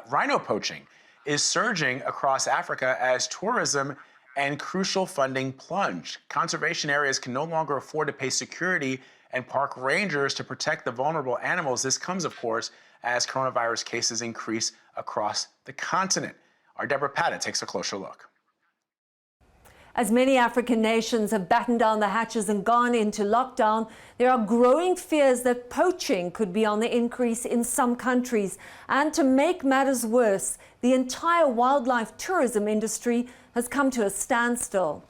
rhino poaching is surging across Africa as tourism and crucial funding plunge. Conservation areas can no longer afford to pay security and park rangers to protect the vulnerable animals. This comes, of course, as coronavirus cases increase across the continent. Our Debora Patta takes a closer look. As many African nations have battened down the hatches and gone into lockdown, there are growing fears that poaching could be on the increase in some countries. And to make matters worse, the entire wildlife tourism industry has come to a standstill.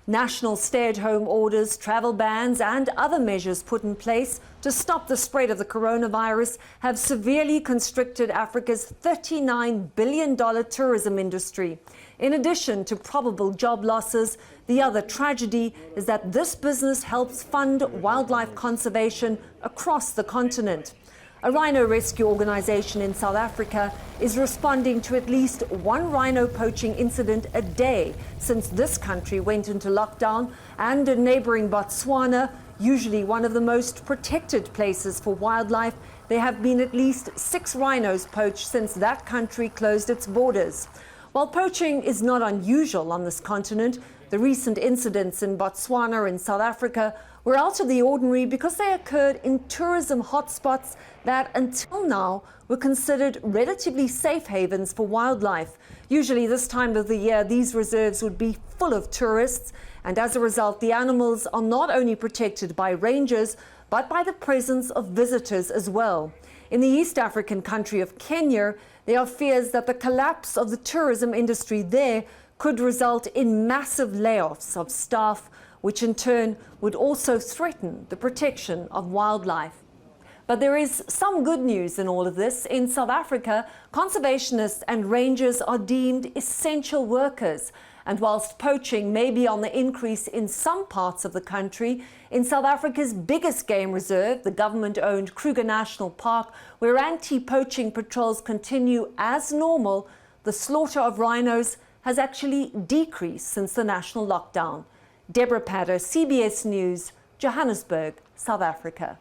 National stay-at-home orders, travel bans and other measures put in place to stop the spread of the coronavirus have severely constricted Africa's $39 billion tourism industry. In addition to probable job losses, the other tragedy is that this business helps fund wildlife conservation across the continent. A rhino rescue organization in South Africa is responding to at least one rhino poaching incident a day since this country went into lockdown, and in neighboring Botswana, usually one of the most protected places for wildlife, there have been at least 6 rhinos poached since that country closed its borders. While poaching is not unusual on this continent, the recent incidents in Botswana and South Africa were out of the ordinary because they occurred in tourism hotspots that until now were considered relatively safe havens for wildlife. Usually this time of the year, these reserves would be full of tourists, and as a result, the animals are not only protected by rangers, but by the presence of visitors as well. In the East African country of Kenya, there are fears that the collapse of the tourism industry there could result in massive layoffs of staff, which in turn would also threaten the protection of wildlife. But there is some good news in all of this. In South Africa, conservationists and rangers are deemed essential workers. And whilst poaching may be on the increase in some parts of the country, in South Africa's biggest game reserve, the government-owned Kruger National Park, where anti-poaching patrols continue as normal, the slaughter of rhinos has actually decreased since the national lockdown. Debora Patta, CBS News, Johannesburg, South Africa.